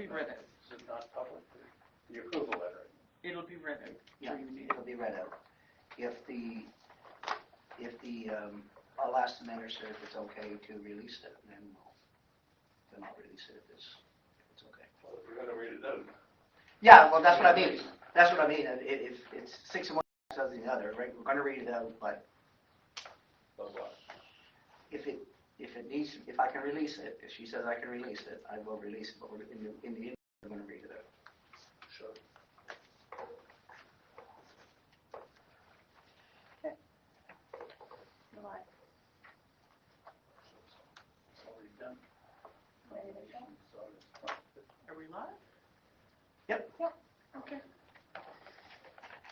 be read out. Is it not public? The approval letter? It'll be read out. Yeah, it'll be read out. I'll ask the minister if it's okay to release it, and then I'll release it if it's okay. Well, if you're going to read it out. Yeah, well, that's what I mean. That's what I mean. If it's 6 in one, 7 in the other, right? We're going to read it out, but But what? if I can release it, if she says I can release it, I will release it. But we're in the interim, we're going to read it out. Sure. It's already done. Are we live? Yep. Okay.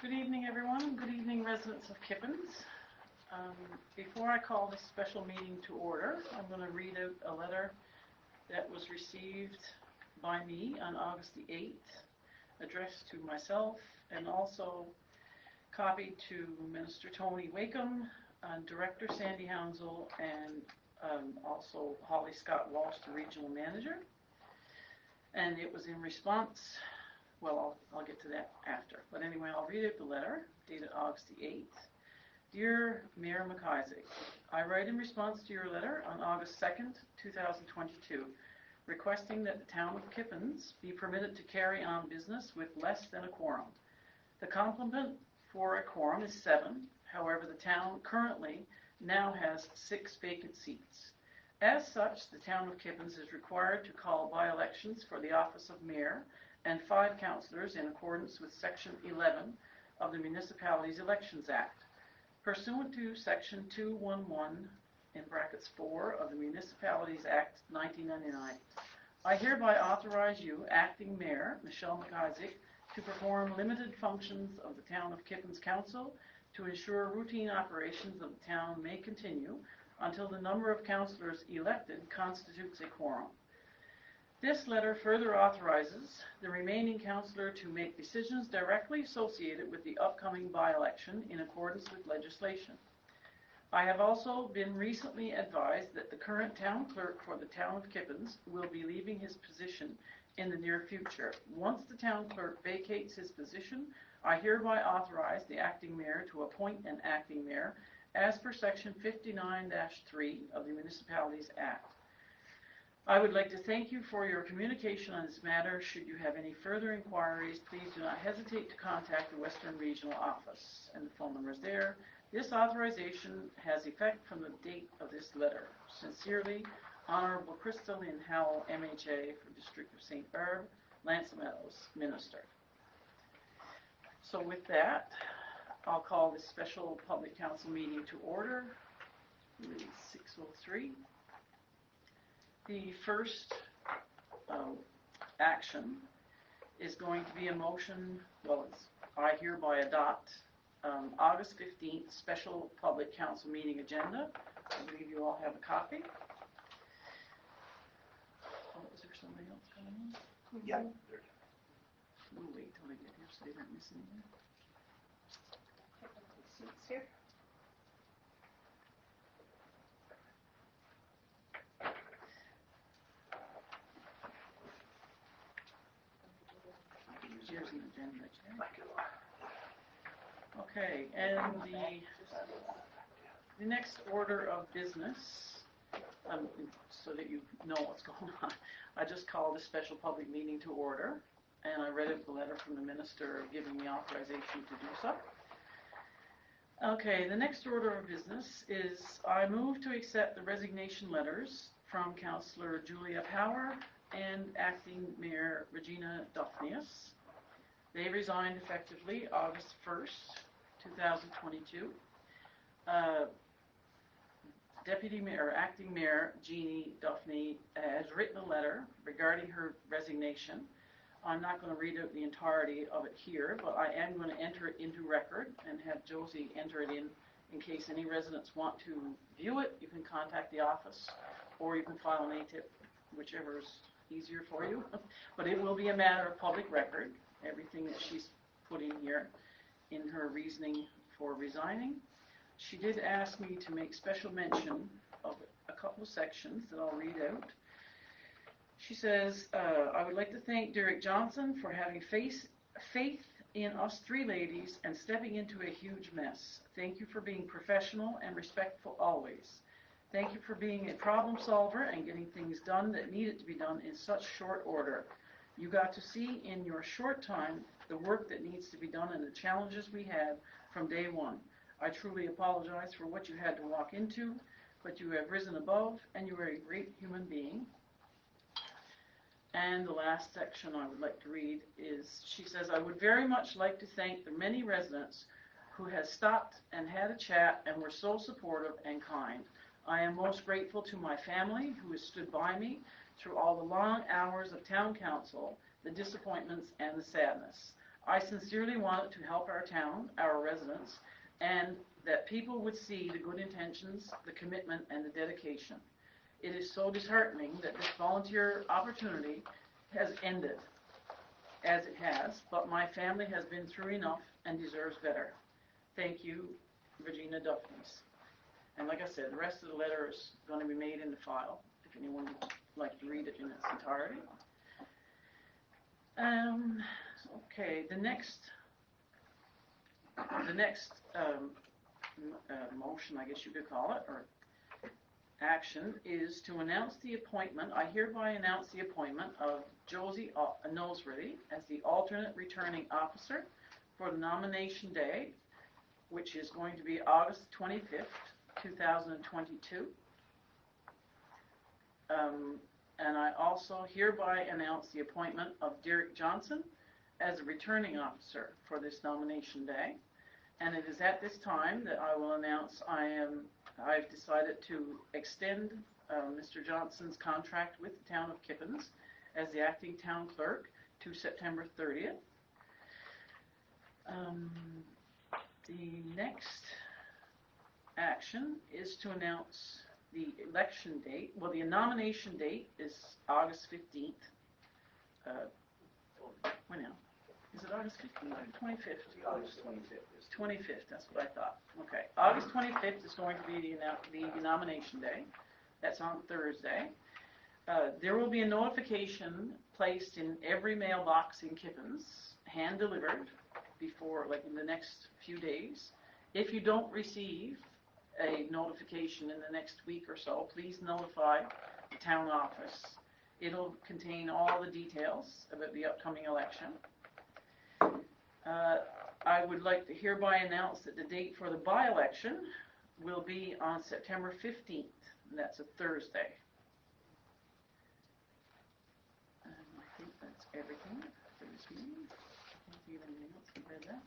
Good evening, everyone. Good evening, residents of Kippens. Before I call this special meeting to order, I'm going to read out a letter that was received by me on August the 8th, addressed to myself and also copied to Minister Tony Wakeham, Director Sandy Hounsell, and also Holly Scott Walsh, the Regional Manager. And it was in response, well, I'll get to that after. But anyway, I'll read out the letter, dated August the 8th. Dear Mayor McIsaac, I write in response to your letter on August 2nd, 2022, requesting that the town of Kippens be permitted to carry on business with less than a quorum. The complement for a quorum is 7. However, the town currently now has 6 vacant seats. As such, the town of Kippens is required to call by-elections for the office of mayor and 5 councillors in accordance with Section 11 of the Municipalities Elections Act. Pursuant to Section 211 in brackets 4 of the Municipalities Act 1999, I hereby authorize you, Acting Mayor Michelle McIsaac, to perform limited functions of the Town of Kippens Council to ensure routine operations of the town may continue until the number of councillors elected constitutes a quorum. This letter further authorizes the remaining councillor to make decisions directly associated with the upcoming by-election in accordance with legislation. I have also been recently advised that the current town clerk for the town of Kippens will be leaving his position in the near future. Once the town clerk vacates his position, I hereby authorize the acting mayor to appoint an acting mayor as per Section 59-3 of the Municipalities Act. I would like to thank you for your communication on this matter. Should you have any further inquiries, please do not hesitate to contact the Western Regional Office, and the phone number is there. This authorization has effect from the date of this letter. Sincerely, Honorable Crystal Lynn Howell, MHA for District of St. Barb, Lance Meadows, Minister. So with that, I'll call this special public council meeting to order. It is 6:03. The first action is going to be a motion, I hereby adopt August 15th special public council meeting agenda. I believe you all have a copy. Oh, is there somebody else coming in? Yeah. We'll wait till they get here so they don't miss anything. Seats here. Here's an agenda. Okay, and the next order of business, so that you know what's going on, I just called a special public meeting to order, and I read out the letter from the minister giving me authorization to do so. Okay, the next order of business is I move to accept the resignation letters from Councillor Julia Power and Acting Mayor Regina Duffnius. They resigned effectively August 1st, 2022. Deputy Mayor, Acting Mayor Jeannie Duffney has written a letter regarding her resignation. I'm not going to read out the entirety of it here, but I am going to enter it into record and have Josie enter it in case any residents want to view it. You can contact the office or you can file an ATIP, whichever is easier for you. But it will be a matter of public record, everything that she's put in here in her reasoning for resigning. She did ask me to make special mention of a couple of sections that I'll read out. She says, I would like to thank Derek Johnson for having faith in us three ladies and stepping into a huge mess. Thank you for being professional and respectful always. Thank you for being a problem solver and getting things done that needed to be done in such short order. You got to see in your short time the work that needs to be done and the challenges we had from day one. I truly apologize for what you had to walk into, but you have risen above and you are a great human being. And the last section I would like to read is, she says, I would very much like to thank the many residents who have stopped and had a chat and were so supportive and kind. I am most grateful to my family who has stood by me through all the long hours of town council, the disappointments and the sadness. I sincerely wanted to help our town, our residents, and that people would see the good intentions, the commitment and the dedication. It is so disheartening that this volunteer opportunity has ended as it has, but my family has been through enough and deserves better. Thank you, Regina Duffness. And like I said, the rest of the letter is going to be made in the file, if anyone would like to read it in its entirety. Okay, the next motion, I guess you could call it, or action, is to announce the appointment. I hereby announce the appointment of Josie Noseworthy as the alternate returning officer for the nomination day, which is going to be August 25th, 2022. And I also hereby announce the appointment of Derek Johnson as a returning officer for this nomination day. And it is at this time that I will announce I've decided to extend Mr. Johnson's contract with the town of Kippens as the acting town clerk to September 30th. The next action is to announce the election date. Well, the nomination date is August 15th. When now? Is it August 15th or 25th? August 25th. 25th, that's what I thought. Okay, August 25th is going to be the nomination day. That's on Thursday. There will be a notification placed in every mailbox in Kippens, hand delivered before, like in the next few days. If you don't receive a notification in the next week or so, please notify the town office. It'll contain all the details about the upcoming election. I would like to hereby announce that the date for the by-election will be on September 15th, and that's a Thursday. And I think that's everything for this meeting. I can't think of anything else compared to that.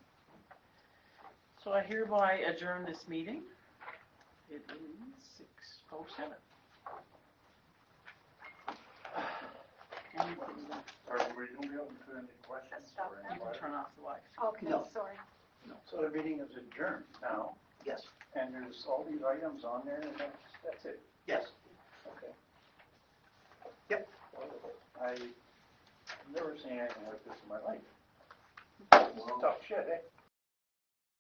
So I hereby adjourn this meeting. It is 6:07. Anything left? Are we going to be able to put any questions or You can turn off the lights. Okay, No. sorry. So the meeting is adjourned now, Yes. and there's all these items on there, and that's it? Yes. Okay. Yep. I've never seen anything like this in my life. This is tough shit, eh?